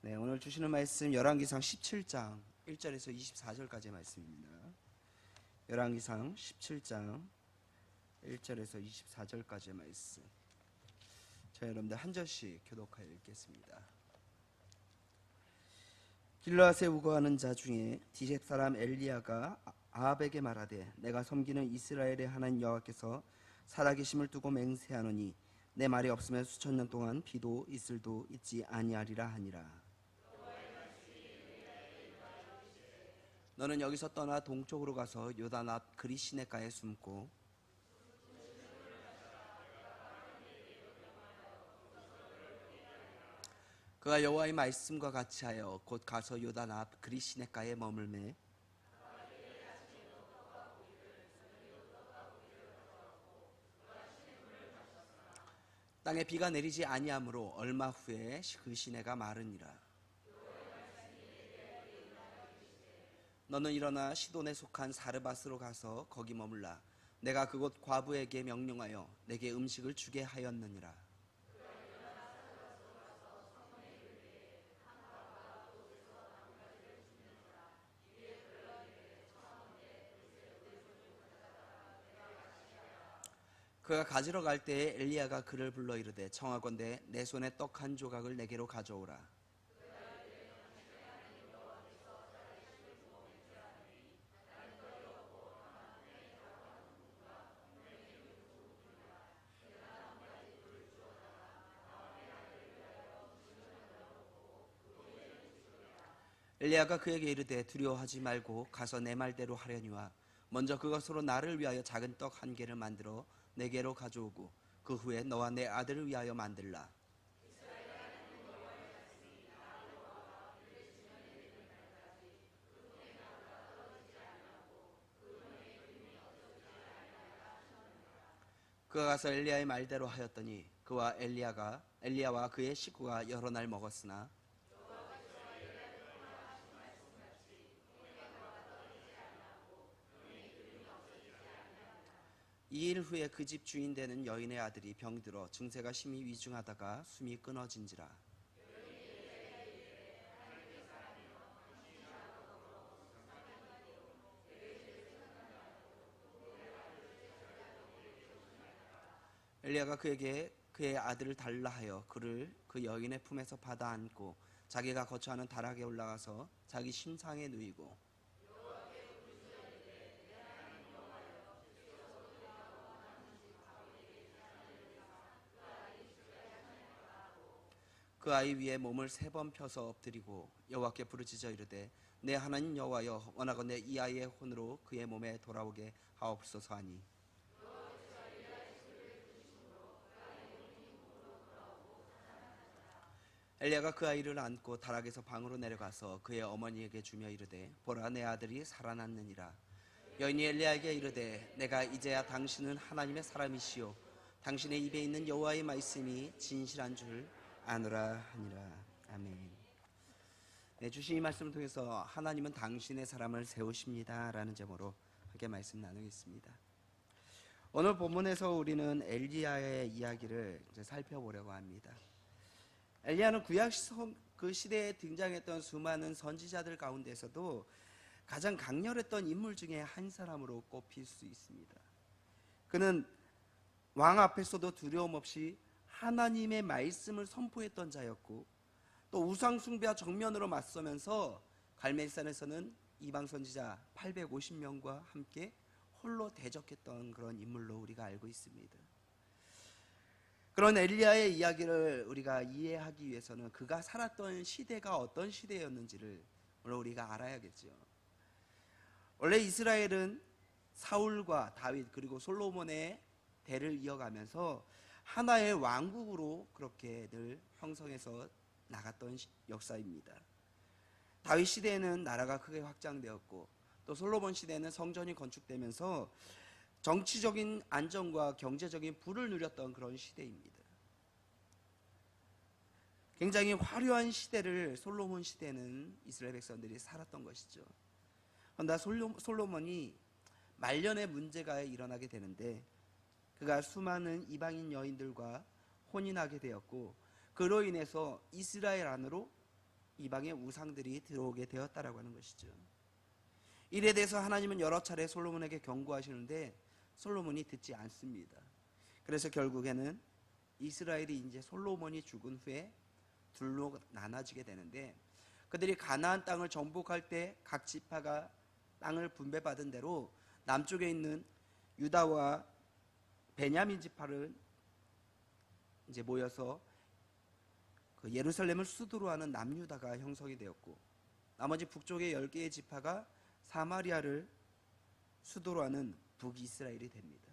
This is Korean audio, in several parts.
네, 오늘 주시는 말씀 열왕기상 17장 1절에서 24절까지의 말씀입니다. 열왕기상 17장 1절에서 24절까지의 말씀. 자, 여러분들 한 절씩 교독하여 읽겠습니다. 길르앗에 우거하는 자 중에 디셉 사람 엘리야가 아합에게 말하되 내가 섬기는 이스라엘의 하나님 여호와께서 살아계심을 두고 맹세하노니 내 말이 없으면 수천 년 동안 비도 이슬도 있지 아니하리라 하니라. 너는 여기서 떠나 동쪽으로 가서 요단 앞 그리시네가에 숨고 그가 여호와의 말씀과 같이 하여 곧 가서 요단 앞 그리시네가에 머물매 땅에 비가 내리지 아니하므로 얼마 후에 그 시내가 마르니라. 너는 일어나 시돈에 속한 사르밧으로 가서 거기 머물라. 내가 그곳 과부에게 명령하여 내게 음식을 주게 하였느니라. 그가 가지러 갈 때에 엘리야가 그를 불러 이르되 청하건대 내 손에 떡 한 조각을 내게로 가져오라. 엘리야가 그에게 이르되 두려워하지 말고 가서 내 말대로 하려니와 먼저 그것으로 나를 위하여 작은 떡 한 개를 만들어 내게로 가져오고 그 후에 너와 내 아들을 위하여 만들라. 그가 가서 엘리야의 말대로 하였더니 그와 엘리야와 그의 식구가 여러 날 먹었으나 이 일 후에 그 집 주인 되는 여인의 아들이 병들어 증세가 심히 위중하다가 숨이 끊어진지라. 엘리야가 그에게 그의 아들을 달라 하여 그를 그 여인의 품에서 받아 안고 자기가 거처하는 다락에 올라가서 자기 심상에 누이고 그 아이 위에 몸을 3번 펴서 엎드리고 여호와께 부르짖어 이르되 내 하나님 여호와여 원하건대 이 아이의 혼으로 그의 몸에 돌아오게 하옵소서 하니 엘리야가 그 아이를 안고 다락에서 방으로 내려가서 그의 어머니에게 주며 이르되 보라 내 아들이 살아났느니라. 여인이 엘리야에게 이르되 내가 이제야 당신은 하나님의 사람이시요 당신의 입에 있는 여호와의 말씀이 진실한 줄 아노라 하니라. 아멘. 네, 주신 이 말씀을 통해서 하나님은 당신의 사람을 세우십니다 라는 제목으로 함께 말씀 나누겠습니다. 오늘 본문에서 우리는 엘리야의 이야기를 이제 살펴보려고 합니다. 엘리야는 구약 그 시대에 등장했던 수많은 선지자들 가운데서도 가장 강렬했던 인물 중에 한 사람으로 꼽힐 수 있습니다. 그는 왕 앞에서도 두려움 없이 하나님의 말씀을 선포했던 자였고 또 우상 숭배와 정면으로 맞서면서 갈멜산에서는 이방 선지자 850명과 함께 홀로 대적했던 그런 인물로 우리가 알고 있습니다. 그런 엘리야의 이야기를 우리가 이해하기 위해서는 그가 살았던 시대가 어떤 시대였는지를 오늘 우리가 알아야겠죠. 원래 이스라엘은 사울과 다윗 그리고 솔로몬의 대를 이어가면서 하나의 왕국으로 그렇게 늘 형성해서 나갔던 역사입니다. 다윗 시대에는 나라가 크게 확장되었고 또 솔로몬 시대에는 성전이 건축되면서 정치적인 안정과 경제적인 부를 누렸던 그런 시대입니다. 굉장히 화려한 시대를 솔로몬 시대는 이스라엘 백성들이 살았던 것이죠. 그러나 솔로몬이 말년에 문제가 일어나게 되는데 그가 수많은 이방인 여인들과 혼인하게 되었고 그로 인해서 이스라엘 안으로 이방의 우상들이 들어오게 되었다라고 하는 것이죠. 이에 대해서 하나님은 여러 차례 솔로몬에게 경고하시는데 솔로몬이 듣지 않습니다. 그래서 결국에는 이스라엘이 이제 솔로몬이 죽은 후에 둘로 나눠지게 되는데, 그들이 가나안 땅을 정복할 때 각 지파가 땅을 분배받은 대로 남쪽에 있는 유다와 베냐민 지파를 이제 모여서 그 예루살렘을 수도로 하는 남유다가 형성이 되었고, 나머지 북쪽의 10개의 지파가 사마리아를 수도로 하는 북이스라엘이 됩니다.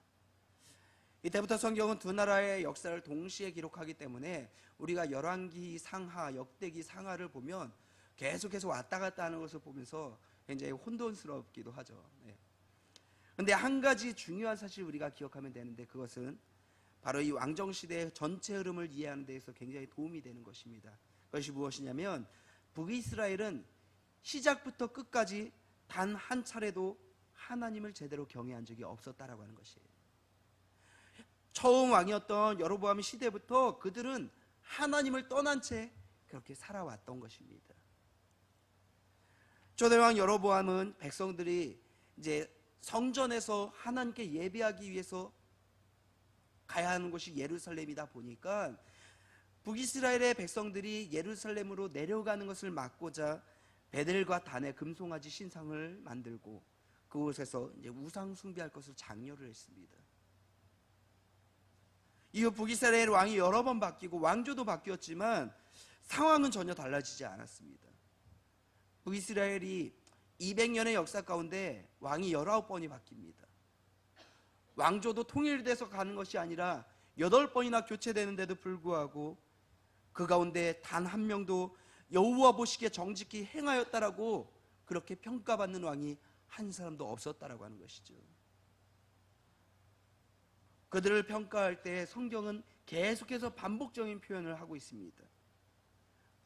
이때부터 성경은 두 나라의 역사를 동시에 기록하기 때문에 우리가 열왕기 상하, 역대기 상하를 보면 계속해서 왔다 갔다 하는 것을 보면서 굉장히 혼돈스럽기도 하죠. 그런데 한 가지 중요한 사실 우리가 기억하면 되는데, 그것은 바로 이 왕정시대의 전체 흐름을 이해하는 데에서 굉장히 도움이 되는 것입니다. 그것이 무엇이냐면, 북이스라엘은 시작부터 끝까지 단 한 차례도 하나님을 제대로 경외한 적이 없었다라고 하는 것이에요. 처음 왕이었던 여로보암 시대부터 그들은 하나님을 떠난 채 그렇게 살아왔던 것입니다. 초대왕 여로보암은 백성들이 이제 성전에서 하나님께 예배하기 위해서 가야 하는 곳이 예루살렘이다 보니까 북이스라엘의 백성들이 예루살렘으로 내려가는 것을 막고자 베델과 단의 금송아지 신상을 만들고 그곳에서 이제 우상 숭배할 것을 장려를 했습니다. 이후 북이스라엘 왕이 여러 번 바뀌고 왕조도 바뀌었지만 상황은 전혀 달라지지 않았습니다. 북이스라엘이 200년의 역사 가운데 왕이 19번이 바뀝니다. 왕조도 통일돼서 가는 것이 아니라 8번이나 교체되는데도 불구하고 그 가운데 단 한 명도 여호와 보시기에 정직히 행하였다라고 그렇게 평가받는 왕이 한 사람도 없었다라고 하는 것이죠. 그들을 평가할 때 성경은 계속해서 반복적인 표현을 하고 있습니다.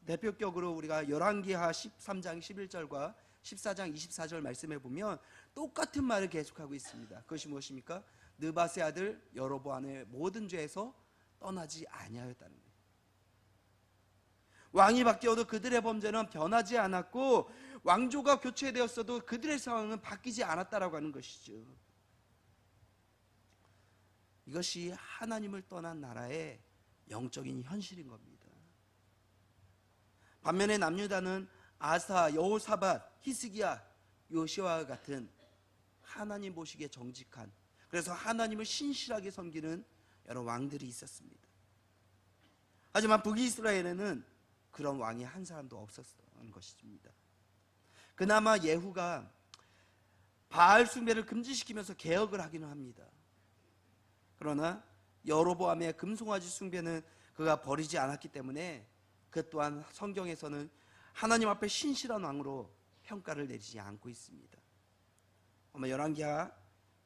대표격으로 우리가 열왕기하 13장 11절과 14장 24절 말씀해 보면 똑같은 말을 계속하고 있습니다. 그것이 무엇입니까? 느밧의 아들 여로보암의 모든 죄에서 떠나지 아니하였다는 거예요. 왕이 바뀌어도 그들의 범죄는 변하지 않았고 왕조가 교체되었어도 그들의 상황은 바뀌지 않았다라고 하는 것이죠. 이것이 하나님을 떠난 나라의 영적인 현실인 겁니다. 반면에 남유다는 아사, 여호사밧, 히스기야, 요시아와 같은 하나님 보시기에 정직한, 그래서 하나님을 신실하게 섬기는 여러 왕들이 있었습니다. 하지만 북이스라엘에는 그런 왕이 한 사람도 없었던 것입니다. 그나마 예후가 바알 숭배를 금지시키면서 개혁을 하기는 합니다. 그러나 여로보암의 금송아지 숭배는 그가 버리지 않았기 때문에 그 또한 성경에서는 하나님 앞에 신실한 왕으로 평가를 내리지 않고 있습니다. 아마 열왕기하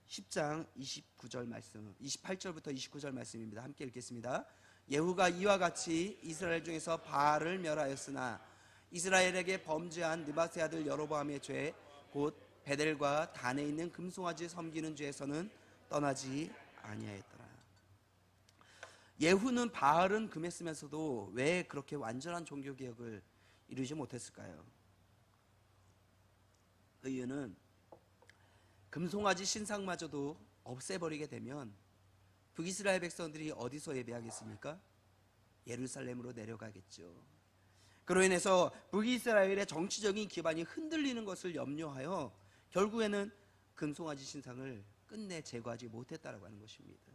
10장 29절 말씀, 28절부터 29절 말씀입니다. 함께 읽겠습니다. 예후가 이와 같이 이스라엘 중에서 바알을 멸하였으나 이스라엘에게 범죄한 느밧의 아들 여로보암의 죄, 곧 베델과 단에 있는 금송아지 섬기는 죄에서는 떠나지 아니하였더라. 예후는 바알은 금했으면서도 왜 그렇게 완전한 종교개혁을 이루지 못했을까요? 그 이유는 금송아지 신상마저도 없애버리게 되면 북이스라엘 백성들이 어디서 예배하겠습니까? 예루살렘으로 내려가겠죠. 그로 인해서 북이스라엘의 정치적인 기반이 흔들리는 것을 염려하여 결국에는 금송아지 신상을 끝내 제거하지 못했다라고 하는 것입니다.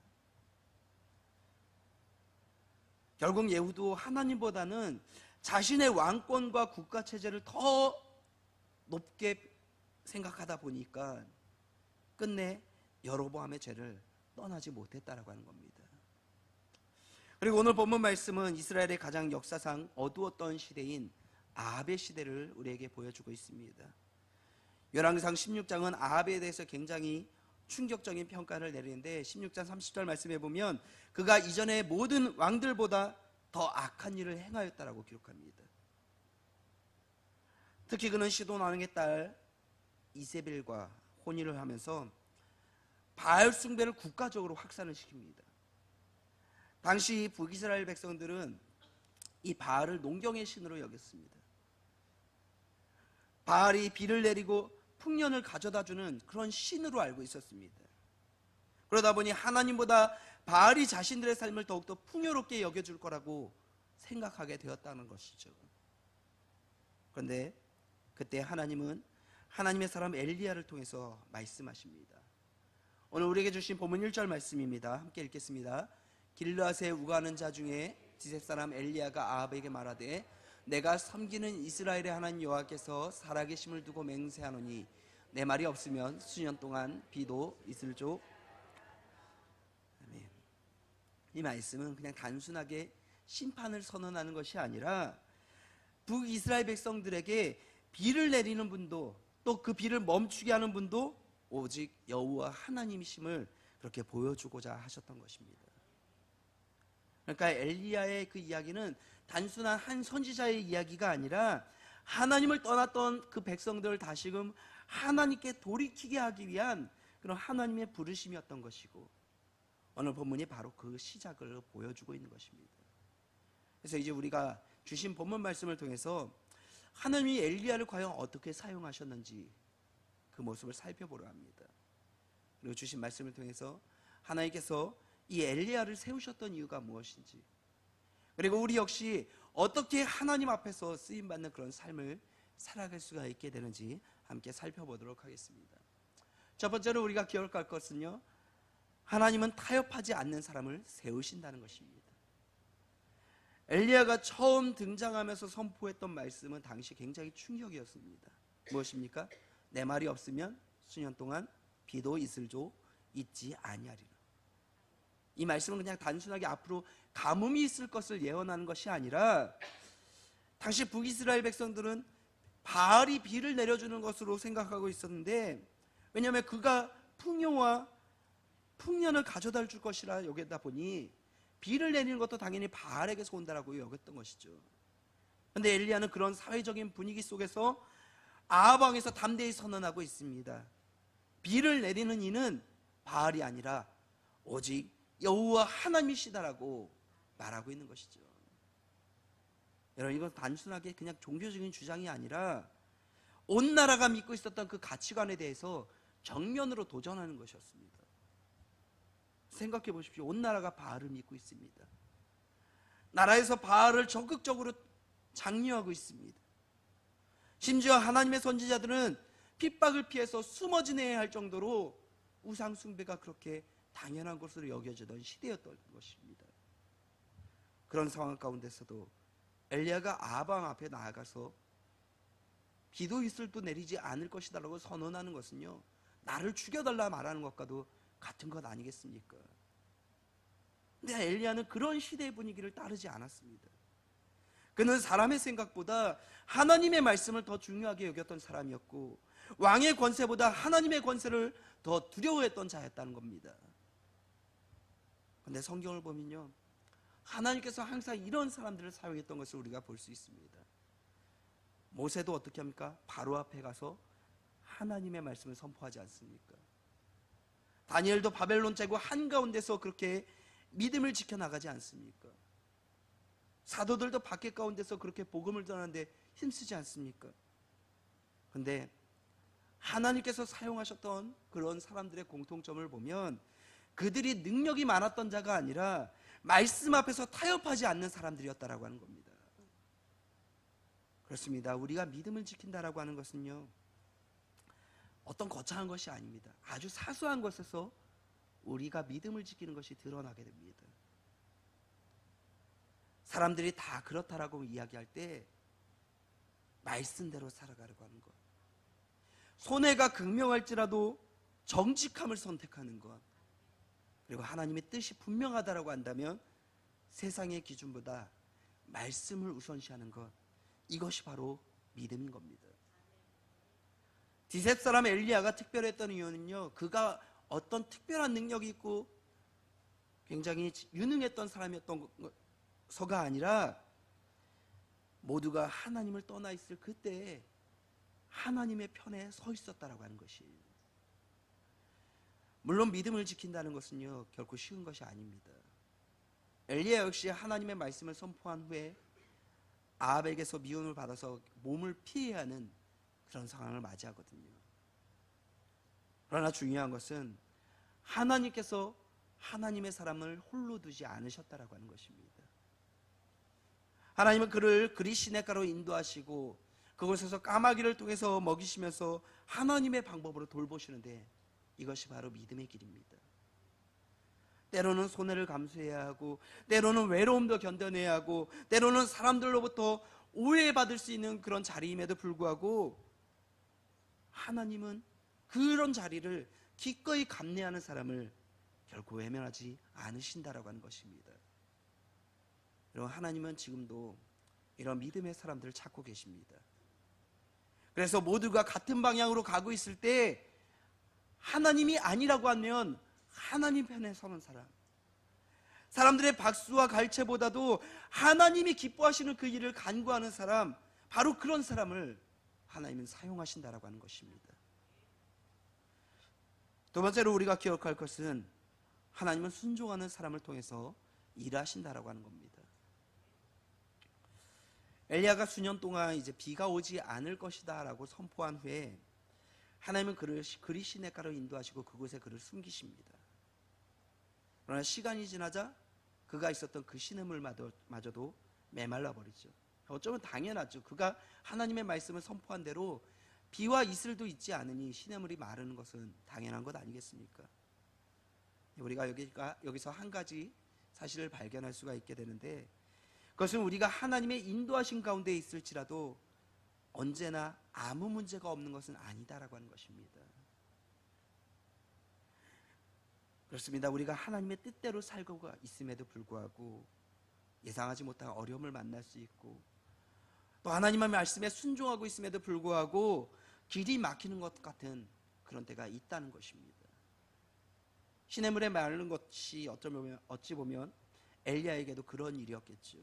결국 예후도 하나님보다는 자신의 왕권과 국가 체제를 더 높게 생각하다 보니까 끝내 여로보암의 죄를 떠나지 못했다라고 하는 겁니다. 그리고 오늘 본문 말씀은 이스라엘의 가장 역사상 어두웠던 시대인 아합의 시대를 우리에게 보여주고 있습니다. 열왕기상 16장은 아합에 대해서 굉장히 충격적인 평가를 내리는데 16장 30절 말씀해 보면 그가 이전의 모든 왕들보다 더 악한 일을 행하였다라고 기록합니다. 특히 그는 시돈 왕의 딸 이세벨과 혼인을 하면서 바알 숭배를 국가적으로 확산을 시킵니다. 당시 북이스라엘 백성들은 이 바알을 농경의 신으로 여겼습니다. 바알이 비를 내리고 풍년을 가져다주는 그런 신으로 알고 있었습니다. 그러다 보니 하나님보다 바알이 자신들의 삶을 더욱더 풍요롭게 여겨줄 거라고 생각하게 되었다는 것이죠. 그런데 그때 하나님은 하나님의 사람 엘리야를 통해서 말씀하십니다. 오늘 우리에게 주신 본문 1절 말씀입니다. 함께 읽겠습니다. 길르앗에 우거하는 자 중에 디셉 사람 엘리야가 아합에게 말하되 내가 섬기는 이스라엘의 하나님 여호와께서 살아계심을 두고 맹세하노니 내 말이 없으면 수년 동안 비도 있을죠. 아멘. 이 말씀은 그냥 단순하게 심판을 선언하는 것이 아니라 북이스라엘 백성들에게 비를 내리는 분도 또 그 비를 멈추게 하는 분도 오직 여호와 하나님이심을 그렇게 보여주고자 하셨던 것입니다. 그러니까 엘리야의 그 이야기는 단순한 한 선지자의 이야기가 아니라 하나님을 떠났던 그 백성들을 다시금 하나님께 돌이키게 하기 위한 그런 하나님의 부르심이었던 것이고, 오늘 본문이 바로 그 시작을 보여주고 있는 것입니다. 그래서 이제 우리가 주신 본문 말씀을 통해서 하나님이 엘리야를 과연 어떻게 사용하셨는지 그 모습을 살펴보려 합니다. 그리고 주신 말씀을 통해서 하나님께서 이 엘리야를 세우셨던 이유가 무엇인지, 그리고 우리 역시 어떻게 하나님 앞에서 쓰임받는 그런 삶을 살아갈 수가 있게 되는지 함께 살펴보도록 하겠습니다. 첫 번째로 우리가 기억할 것은요, 하나님은 타협하지 않는 사람을 세우신다는 것입니다. 엘리야가 처음 등장하면서 선포했던 말씀은 당시 굉장히 충격이었습니다. 무엇입니까? 내 말이 없으면 수년 동안 비도 있을죠 있지 아니하리라. 이 말씀은 그냥 단순하게 앞으로 가뭄이 있을 것을 예언하는 것이 아니라 당시 북이스라엘 백성들은 바알이 비를 내려주는 것으로 생각하고 있었는데, 왜냐하면 그가 풍요와 풍년을 가져다 줄 것이라 여기다 보니 비를 내리는 것도 당연히 바알에게서 온다라고 여겼던 것이죠. 그런데 엘리야는 그런 사회적인 분위기 속에서 아합 왕에서 담대히 선언하고 있습니다. 비를 내리는 이는 바알이 아니라 오직 여호와 하나님이시다라고 말하고 있는 것이죠. 여러분, 이건 단순하게 그냥 종교적인 주장이 아니라 온 나라가 믿고 있었던 그 가치관에 대해서 정면으로 도전하는 것이었습니다. 생각해 보십시오. 온 나라가 바알을 믿고 있습니다. 나라에서 바알을 적극적으로 장려하고 있습니다. 심지어 하나님의 선지자들은 핍박을 피해서 숨어 지내야 할 정도로 우상 숭배가 그렇게 당연한 것으로 여겨지던 시대였던 것입니다. 그런 상황 가운데서도 엘리야가 아합 왕 앞에 나아가서 비도 이슬도 내리지 않을 것이다라고 선언하는 것은요, 나를 죽여달라 말하는 것과도 같은 것 아니겠습니까? 근데 엘리야는 그런 시대의 분위기를 따르지 않았습니다. 그는 사람의 생각보다 하나님의 말씀을 더 중요하게 여겼던 사람이었고, 왕의 권세보다 하나님의 권세를 더 두려워했던 자였다는 겁니다. 그런데 성경을 보면요, 하나님께서 항상 이런 사람들을 사용했던 것을 우리가 볼 수 있습니다. 모세도 어떻게 합니까? 바로 앞에 가서 하나님의 말씀을 선포하지 않습니까? 다니엘도 바벨론 제국 한가운데서 그렇게 믿음을 지켜나가지 않습니까? 사도들도 밖에 가운데서 그렇게 복음을 전하는데 힘쓰지 않습니까? 그런데 하나님께서 사용하셨던 그런 사람들의 공통점을 보면 그들이 능력이 많았던 자가 아니라 말씀 앞에서 타협하지 않는 사람들이었다라고 하는 겁니다. 그렇습니다. 우리가 믿음을 지킨다라고 하는 것은요, 어떤 거창한 것이 아닙니다. 아주 사소한 것에서 우리가 믿음을 지키는 것이 드러나게 됩니다. 사람들이 다 그렇다라고 이야기할 때 말씀대로 살아가려고 하는 것, 손해가 극명할지라도 정직함을 선택하는 것, 그리고 하나님의 뜻이 분명하다라고 한다면 세상의 기준보다 말씀을 우선시하는 것, 이것이 바로 믿음인 겁니다. 디셉 사람 엘리야가 특별했던 이유는요, 그가 어떤 특별한 능력이 있고 굉장히 유능했던 사람이었던 서가 아니라 모두가 하나님을 떠나 있을 그때에 하나님의 편에 서 있었다라고 하는 것이에요. 물론 믿음을 지킨다는 것은요, 결코 쉬운 것이 아닙니다. 엘리야 역시 하나님의 말씀을 선포한 후에 아합에게서 미움을 받아서 몸을 피해야 하는 그런 상황을 맞이하거든요. 그러나 중요한 것은 하나님께서 하나님의 사람을 홀로 두지 않으셨다라고 하는 것입니다. 하나님은 그를 그리 시냇가로 인도하시고 그곳에서 까마귀를 통해서 먹이시면서 하나님의 방법으로 돌보시는데, 이것이 바로 믿음의 길입니다. 때로는 손해를 감수해야 하고, 때로는 외로움도 견뎌내야 하고, 때로는 사람들로부터 오해받을 수 있는 그런 자리임에도 불구하고 하나님은 그런 자리를 기꺼이 감내하는 사람을 결코 외면하지 않으신다라고 하는 것입니다. 여러분, 하나님은 지금도 이런 믿음의 사람들을 찾고 계십니다. 그래서 모두가 같은 방향으로 가고 있을 때 하나님이 아니라고 하면 하나님 편에 서는 사람, 사람들의 박수와 갈채보다도 하나님이 기뻐하시는 그 일을 간구하는 사람, 바로 그런 사람을 하나님은 사용하신다라고 하는 것입니다. 두 번째로 우리가 기억할 것은 하나님은 순종하는 사람을 통해서 일하신다라고 하는 겁니다. 엘리야가 수년 동안 이제 비가 오지 않을 것이다 라고 선포한 후에 하나님은 그를 그리 시냇가로 인도하시고 그곳에 그를 숨기십니다. 그러나 시간이 지나자 그가 있었던 그 시냇물마저도 메말라 버리죠. 어쩌면 당연하죠. 그가 하나님의 말씀을 선포한 대로 비와 이슬도 있지 않으니 시냇물이 마르는 것은 당연한 것 아니겠습니까? 우리가 여기서 한 가지 사실을 발견할 수가 있게 되는데, 그것은 우리가 하나님의 인도하신 가운데 있을지라도 언제나 아무 문제가 없는 것은 아니다라고 하는 것입니다. 그렇습니다. 우리가 하나님의 뜻대로 살고 있음에도 불구하고 예상하지 못한 어려움을 만날 수 있고, 또 하나님의 말씀에 순종하고 있음에도 불구하고 길이 막히는 것 같은 그런 때가 있다는 것입니다. 시냇물에 마르는 것이 어찌 보면 엘리야에게도 그런 일이었겠죠.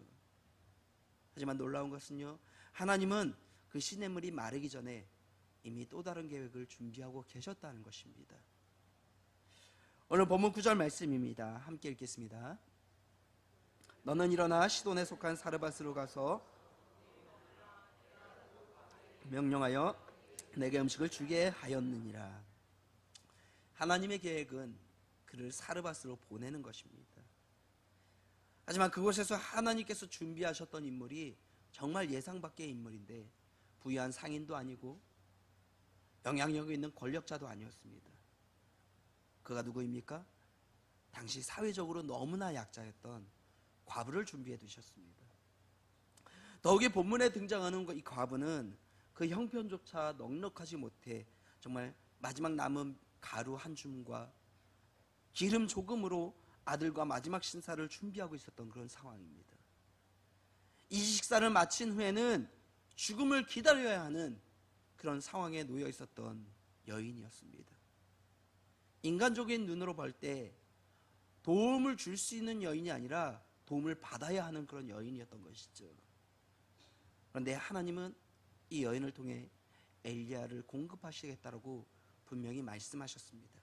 하지만 놀라운 것은요, 하나님은 그 시냇물이 마르기 전에 이미 또 다른 계획을 준비하고 계셨다는 것입니다. 오늘 본문 9절 말씀입니다. 함께 읽겠습니다. 너는 일어나 시돈에 속한 사르밧으로 가서 명령하여 내게 음식을 주게 하였느니라. 하나님의 계획은 그를 사르밧으로 보내는 것입니다. 하지만 그곳에서 하나님께서 준비하셨던 인물이 정말 예상 밖의 인물인데, 부유한 상인도 아니고 영향력이 있는 권력자도 아니었습니다. 그가 누구입니까? 당시 사회적으로 너무나 약자였던 과부를 준비해 두셨습니다. 더욱이 본문에 등장하는 이 과부는 그 형편조차 넉넉하지 못해 정말 마지막 남은 가루 한 줌과 기름 조금으로 아들과 마지막 신사를 준비하고 있었던 그런 상황입니다. 이 식사를 마친 후에는 죽음을 기다려야 하는 그런 상황에 놓여 있었던 여인이었습니다. 인간적인 눈으로 볼 때 도움을 줄 수 있는 여인이 아니라 도움을 받아야 하는 그런 여인이었던 것이죠. 그런데 하나님은 이 여인을 통해 엘리야를 공급하시겠다고 분명히 말씀하셨습니다.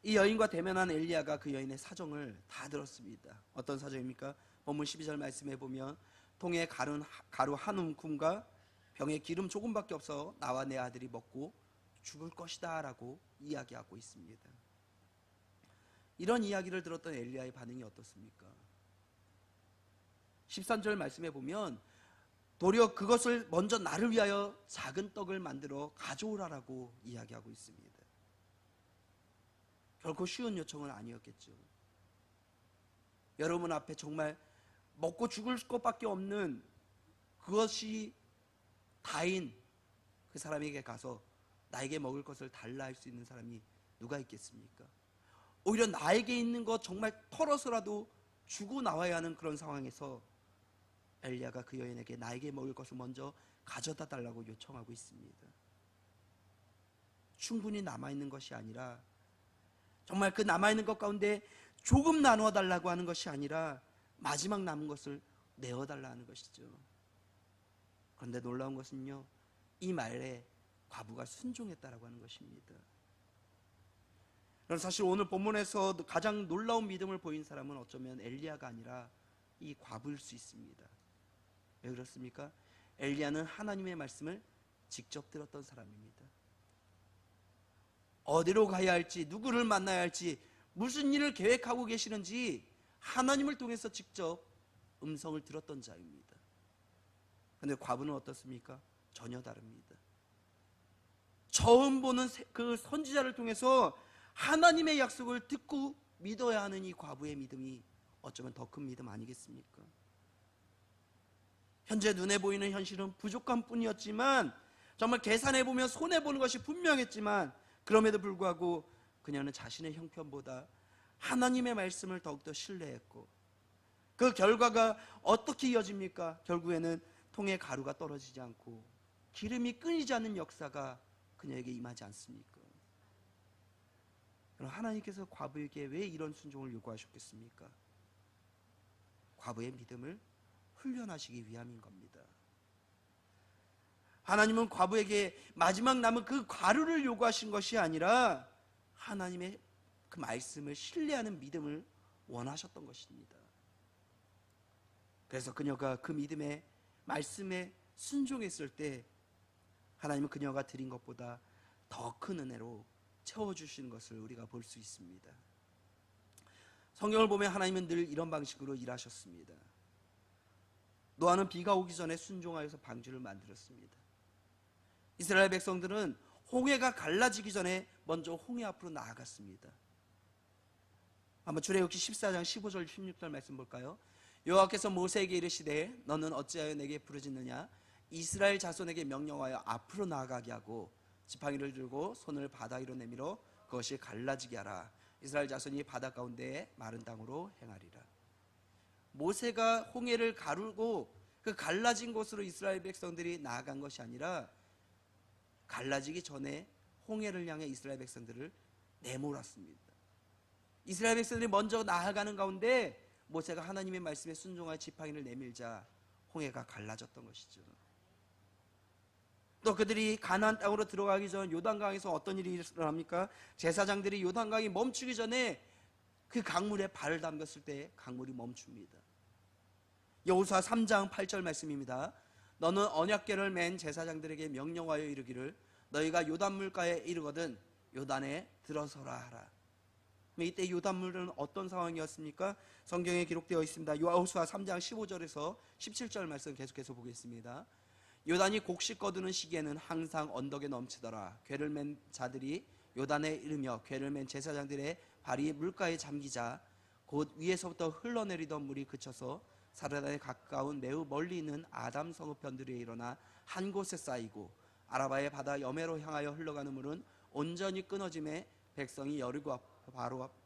이 여인과 대면한 엘리야가 그 여인의 사정을 다 들었습니다. 어떤 사정입니까? 본문 12절 말씀에 보면 통에 가루 한 움큼과 병에 기름 조금밖에 없어 나와 내 아들이 먹고 죽을 것이다 라고 이야기하고 있습니다. 이런 이야기를 들었던 엘리야의 반응이 어떻습니까? 13절 말씀에 보면 도리어 그것을 먼저 나를 위하여 작은 떡을 만들어 가져오라라고 이야기하고 있습니다. 결코 쉬운 요청은 아니었겠죠. 여러분 앞에 정말 먹고 죽을 것밖에 없는 그것이 다인 그 사람에게 가서 나에게 먹을 것을 달라 할 수 있는 사람이 누가 있겠습니까? 오히려 나에게 있는 것 정말 털어서라도 주고 나와야 하는 그런 상황에서 엘리야가 그 여인에게 나에게 먹을 것을 먼저 가져다 달라고 요청하고 있습니다. 충분히 남아있는 것이 아니라, 정말 그 남아있는 것 가운데 조금 나누어 달라고 하는 것이 아니라 마지막 남은 것을 내어달라 하는 것이죠. 그런데 놀라운 것은요, 이 말에 과부가 순종했다라고 하는 것입니다. 사실 오늘 본문에서 가장 놀라운 믿음을 보인 사람은 어쩌면 엘리야가 아니라 이 과부일 수 있습니다. 왜 그렇습니까? 엘리야는 하나님의 말씀을 직접 들었던 사람입니다. 어디로 가야 할지, 누구를 만나야 할지, 무슨 일을 계획하고 계시는지 하나님을 통해서 직접 음성을 들었던 자입니다. 그런데 과부는 어떻습니까? 전혀 다릅니다. 처음 보는 그 선지자를 통해서 하나님의 약속을 듣고 믿어야 하는 이 과부의 믿음이 어쩌면 더 큰 믿음 아니겠습니까? 현재 눈에 보이는 현실은 부족한 뿐이었지만, 정말 계산해보면 손해보는 것이 분명했지만, 그럼에도 불구하고 그녀는 자신의 형편보다 하나님의 말씀을 더욱더 신뢰했고, 그 결과가 어떻게 이어집니까? 결국에는 통에 가루가 떨어지지 않고 기름이 끊이지 않는 역사가 그녀에게 임하지 않습니까? 그럼 하나님께서 과부에게 왜 이런 순종을 요구하셨겠습니까? 과부의 믿음을 훈련하시기 위함인 겁니다. 하나님은 과부에게 마지막 남은 그 가루를 요구하신 것이 아니라 하나님의 그 말씀을 신뢰하는 믿음을 원하셨던 것입니다. 그래서 그녀가 그 믿음의 말씀에 순종했을 때 하나님은 그녀가 드린 것보다 더 큰 은혜로 채워주시는 것을 우리가 볼 수 있습니다. 성경을 보면 하나님은 늘 이런 방식으로 일하셨습니다. 노아는 비가 오기 전에 순종하여서 방주를 만들었습니다. 이스라엘 백성들은 홍해가 갈라지기 전에 먼저 홍해 앞으로 나아갔습니다. 한번 출애굽기 14장 15절 16절 말씀 볼까요? 여호와께서 모세에게 이르시되 너는 어찌하여 내게 부르짖느냐? 이스라엘 자손에게 명령하여 앞으로 나아가게 하고 지팡이를 들고 손을 바다 위로 내밀어 그것이 갈라지게 하라. 이스라엘 자손이 바다 가운데에 마른 땅으로 행하리라. 모세가 홍해를 가르고 그 갈라진 곳으로 이스라엘 백성들이 나아간 것이 아니라 갈라지기 전에 홍해를 향해 이스라엘 백성들을 내몰았습니다. 이스라엘 백성들이 먼저 나아가는 가운데 모세가 하나님의 말씀에 순종하여 지팡이를 내밀자 홍해가 갈라졌던 것이죠. 또 그들이 가나안 땅으로 들어가기 전 요단강에서 어떤 일이 일어납니까? 제사장들이 요단강이 멈추기 전에 그 강물에 발을 담갔을 때 강물이 멈춥니다. 여호수아 3장 8절 말씀입니다. 너는 언약궤를 맨 제사장들에게 명령하여 이르기를 너희가 요단물가에 이르거든 요단에 들어서라 하라. 이때 요단물은 어떤 상황이었습니까? 성경에 기록되어 있습니다. 여호수아 3장 15절에서 17절 말씀 계속해서 보겠습니다. 요단이 곡식 거두는 시기에는 항상 언덕에 넘치더라. 궤를 맨 자들이 요단에 이르며 궤를 맨 제사장들의 발이 물가에 잠기자 곧 위에서부터 흘러내리던 물이 그쳐서 사르단에 가까운 매우 멀리 있는 아담 성읍편들에 일어나 한 곳에 쌓이고 아라바의 바다 여매로 향하여 흘러가는 물은 온전히 끊어짐에 백성이 여리고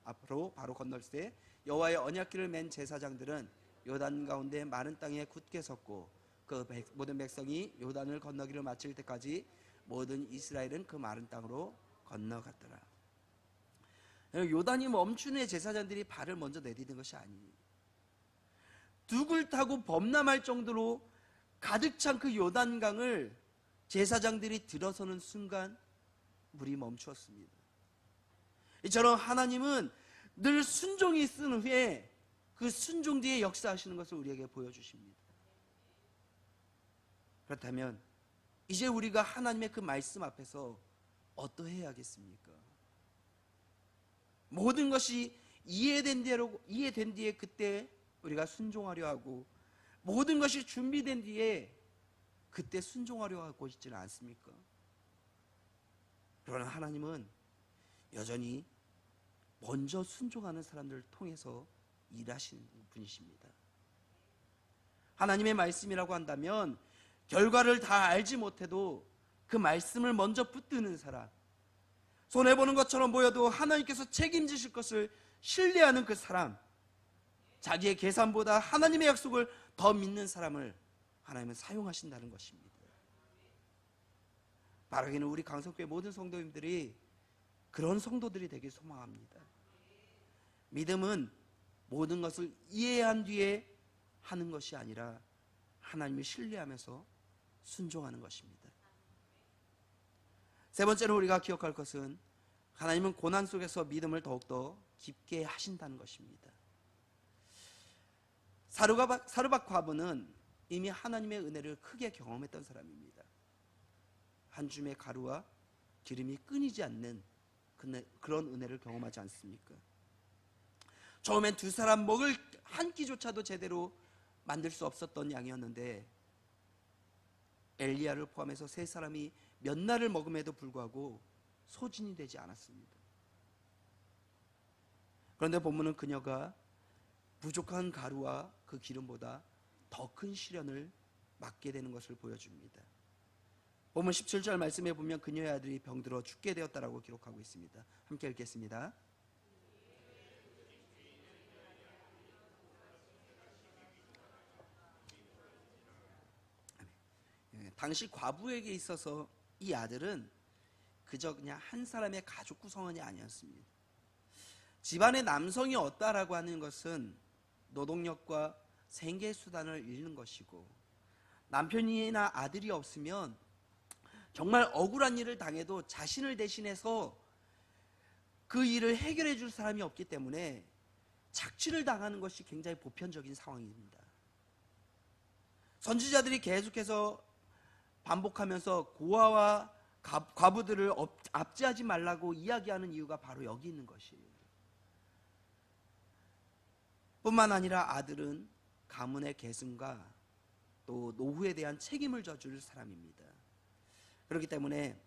앞으로 바로 건널세 여호와의 언약궤를 맨 제사장들은 요단 가운데 마른 땅에 굳게 섰고 그 모든 백성이 요단을 건너기를 마칠 때까지 모든 이스라엘은 그 마른 땅으로 건너갔더라. 요단이 멈춘 후에 제사장들이 발을 먼저 내디딘 것이 아니에요. 둑을 타고 범람할 정도로 가득 찬 그 요단강을 제사장들이 들어서는 순간 물이 멈추었습니다. 이처럼 하나님은 늘 순종이 있은 후에 그 순종 뒤에 역사하시는 것을 우리에게 보여주십니다. 그렇다면 이제 우리가 하나님의 그 말씀 앞에서 어떠해야겠습니까? 모든 것이 이해된 뒤에 그때 우리가 순종하려 하고 모든 것이 준비된 뒤에 그때 순종하려 하고 있지는 않습니까? 그러나 하나님은 여전히 먼저 순종하는 사람들을 통해서 일하시는 분이십니다. 하나님의 말씀이라고 한다면 결과를 다 알지 못해도 그 말씀을 먼저 붙드는 사람, 손해보는 것처럼 보여도 하나님께서 책임지실 것을 신뢰하는 그 사람, 자기의 계산보다 하나님의 약속을 더 믿는 사람을 하나님은 사용하신다는 것입니다. 바라기는 우리 강성교회 모든 성도님들이 그런 성도들이 되길 소망합니다. 믿음은 모든 것을 이해한 뒤에 하는 것이 아니라 하나님을 신뢰하면서 순종하는 것입니다. 세 번째로 우리가 기억할 것은 하나님은 고난 속에서 믿음을 더욱더 깊게 하신다는 것입니다. 사르밧 과부는 이미 하나님의 은혜를 크게 경험했던 사람입니다. 한 줌의 가루와 기름이 끊이지 않는 그런 은혜를 경험하지 않습니까? 처음엔 두 사람 먹을 한 끼조차도 제대로 만들 수 없었던 양이었는데 엘리야를 포함해서 세 사람이 몇 날을 먹음에도 불구하고 소진이 되지 않았습니다. 그런데 본문은 그녀가 부족한 가루와 그 기름보다 더 큰 시련을 맞게 되는 것을 보여줍니다. 본문 17절 말씀에 보면 그녀의 아들이 병들어 죽게 되었다라고 기록하고 있습니다. 함께 읽겠습니다. 당시 과부에게 있어서 이 아들은 그저 그냥 한 사람의 가족 구성원이 아니었습니다. 집안에 남성이 없다라고 하는 것은 노동력과 생계 수단을 잃는 것이고, 남편이나 아들이 없으면 정말 억울한 일을 당해도 자신을 대신해서 그 일을 해결해 줄 사람이 없기 때문에 착취를 당하는 것이 굉장히 보편적인 상황입니다. 선지자들이 계속해서 반복하면서 고아와 과부들을 압제하지 말라고 이야기하는 이유가 바로 여기 있는 것이에요. 뿐만 아니라 아들은 가문의 계승과 또 노후에 대한 책임을 져줄 사람입니다. 그렇기 때문에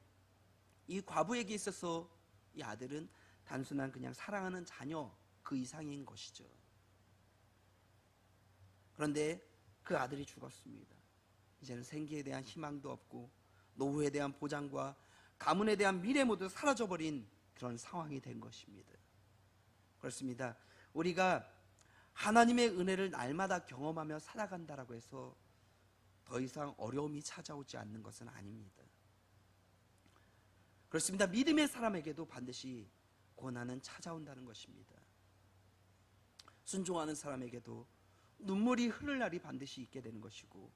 이 과부에게 있어서 이 아들은 단순한 그냥 사랑하는 자녀 그 이상인 것이죠. 그런데 그 아들이 죽었습니다. 이제는 생기에 대한 희망도 없고 노후에 대한 보장과 가문에 대한 미래 모두 사라져버린 그런 상황이 된 것입니다. 그렇습니다. 우리가 하나님의 은혜를 날마다 경험하며 살아간다라고 해서 더 이상 어려움이 찾아오지 않는 것은 아닙니다. 그렇습니다. 믿음의 사람에게도 반드시 고난은 찾아온다는 것입니다. 순종하는 사람에게도 눈물이 흐를 날이 반드시 있게 되는 것이고,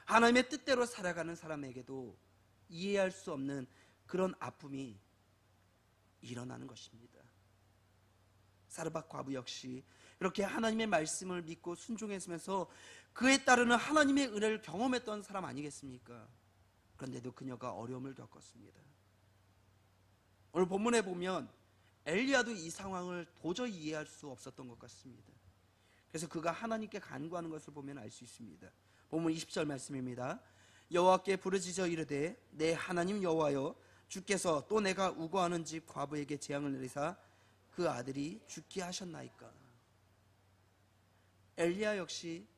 하나님의 뜻대로 살아가는 사람에게도 이해할 수 없는 그런 아픔이 일어나는 것입니다. 사르밧 과부 역시 이렇게 하나님의 말씀을 믿고 순종했으면서 그에 따르는 하나님의 은혜를 경험했던 사람 아니겠습니까? 그런데도 그녀가 어려움을 겪었습니다. 오늘 본문에 보면 엘리야도 이 상황을 도저히 이해할 수 없었던 것 같습니다. 그래서 그가 하나님께 간구하는 것을 보면 알 수 있습니다. 본문 20절 말씀입니다. 여호와께 부르짖어 이르되 내 하나님 여호와여, 주께서 또 내가 우거하는 집 과부에게 재앙을 내리사 그 아들이 죽게 하셨나이까. 엘리야 역시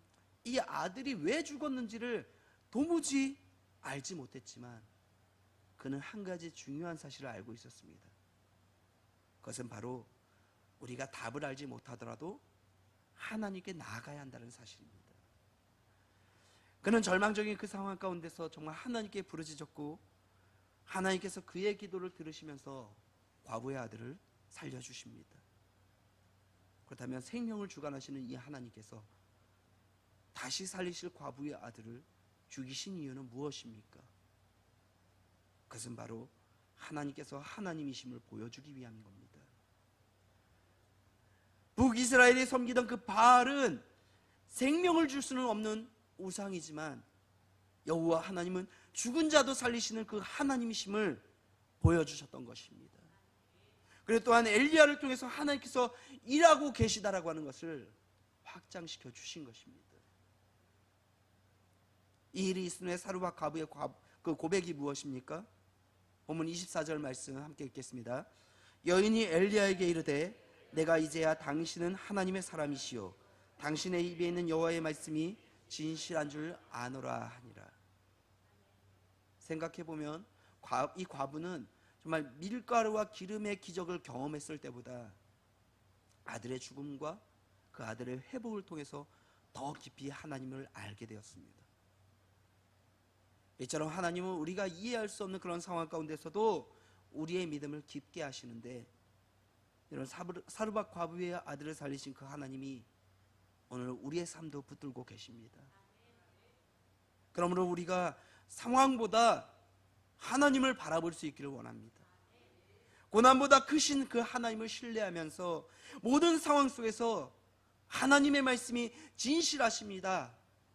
이 아들이 왜 죽었는지를 도무지 알지 못했지만 그는 한 가지 중요한 사실을 알고 있었습니다. 그것은 바로 우리가 답을 알지 못하더라도 하나님께 나아가야 한다는 사실입니다. 그는 절망적인 그 상황 가운데서 정말 하나님께 부르짖었고, 하나님께서 그의 기도를 들으시면서 과부의 아들을 살려주십니다. 그렇다면 생명을 주관하시는 이 하나님께서 다시 살리실 과부의 아들을 죽이신 이유는 무엇입니까? 그것은 바로 하나님께서 하나님이심을 보여주기 위함인 겁니다. 북이스라엘이 섬기던 그 바알은 생명을 줄 수는 없는 우상이지만 여호와 하나님은 죽은 자도 살리시는 그 하나님이심을 보여주셨던 것입니다. 그리고 또한 엘리야를 통해서 하나님께서 일하고 계시다라고 하는 것을 확장시켜 주신 것입니다. 이 일이 있은 후에 사르밧 과부의 그 고백이 무엇입니까? 본문 24절 말씀 함께 읽겠습니다. 여인이 엘리야에게 이르되 내가 이제야 당신은 하나님의 사람이시요 당신의 입에 있는 여호와의 말씀이 진실한 줄 아노라 하니라. 생각해보면 이 과부는 정말 밀가루와 기름의 기적을 경험했을 때보다 아들의 죽음과 그 아들의 회복을 통해서 더 깊이 하나님을 알게 되었습니다. 이처럼 하나님은 우리가 이해할 수 없는 그런 상황 가운데서도 우리의 믿음을 깊게 하시는데, 이런 사르밧 과부의 아들을 살리신 그 하나님이 오늘 우리의 삶도 붙들고 계십니다. 그러므로 우리가 상황보다 하나님을 바라볼 수 있기를 원합니다. 고난보다 크신 그 하나님을 신뢰하면서 모든 상황 속에서 하나님의 말씀이 진실하십니다,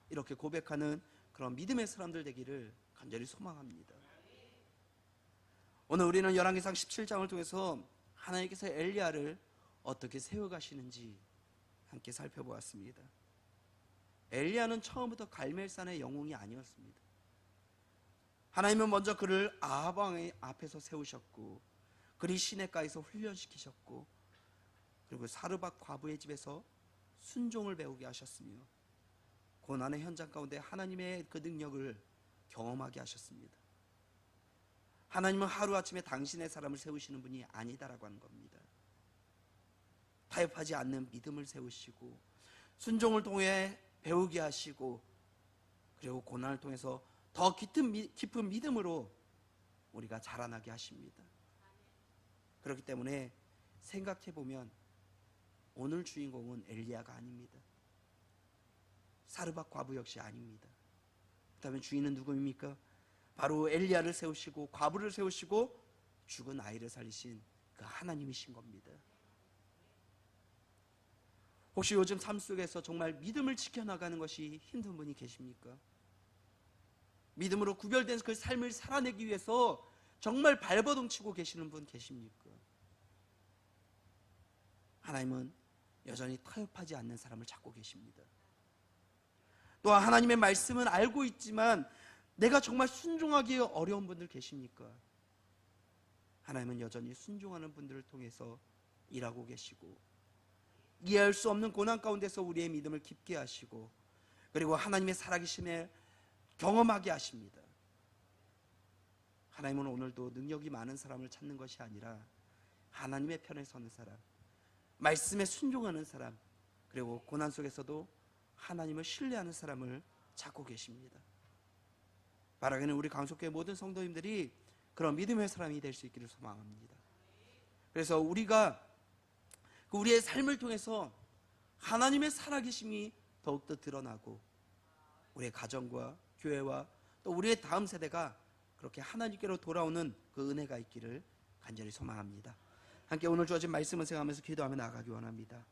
이렇게 고백하는 그런 믿음의 사람들 되기를 간절히 소망합니다. 오늘 우리는 열왕기상 17장을 통해서 하나님께서 엘리야를 어떻게 세워가시는지 함께 살펴보았습니다. 엘리야는 처음부터 갈멜산의 영웅이 아니었습니다. 하나님은 먼저 그를 아합 왕의 앞에서 세우셨고, 그리 시내가에서 훈련시키셨고, 그리고 사르밧 과부의 집에서 순종을 배우게 하셨으며, 고난의 현장 가운데 하나님의 그 능력을 경험하게 하셨습니다. 하나님은 하루아침에 당신의 사람을 세우시는 분이 아니다라고 하는 겁니다. 타협하지 않는 믿음을 세우시고, 순종을 통해 배우게 하시고, 그리고 고난을 통해서 더 깊은 믿음으로 우리가 자라나게 하십니다. 그렇기 때문에 생각해보면 오늘 주인공은 엘리야가 아닙니다. 사르밧 과부 역시 아닙니다. 그렇다면 주인은 누구입니까? 바로 엘리야를 세우시고 과부를 세우시고 죽은 아이를 살리신 그 하나님이신 겁니다. 혹시 요즘 삶 속에서 정말 믿음을 지켜나가는 것이 힘든 분이 계십니까? 믿음으로 구별된 그 삶을 살아내기 위해서 정말 발버둥 치고 계시는 분 계십니까? 하나님은 여전히 타협하지 않는 사람을 찾고 계십니다. 또한 하나님의 말씀은 알고 있지만 내가 정말 순종하기 어려운 분들 계십니까? 하나님은 여전히 순종하는 분들을 통해서 일하고 계시고, 이해할 수 없는 고난 가운데서 우리의 믿음을 깊게 하시고, 그리고 하나님의 살아계심을 경험하게 하십니다. 하나님은 오늘도 능력이 많은 사람을 찾는 것이 아니라 하나님의 편에 서는 사람, 말씀에 순종하는 사람, 그리고 고난 속에서도 하나님을 신뢰하는 사람을 찾고 계십니다. 바라기는 우리 강속교회 모든 성도님들이 그런 믿음의 사람이 될 수 있기를 소망합니다. 그래서 우리가 우리의 삶을 통해서 하나님의 살아계심이 더욱더 드러나고, 우리의 가정과 교회와 또 우리의 다음 세대가 그렇게 하나님께로 돌아오는 그 은혜가 있기를 간절히 소망합니다. 함께 오늘 주어진 말씀을 생각하면서 기도하며 나아가기 원합니다.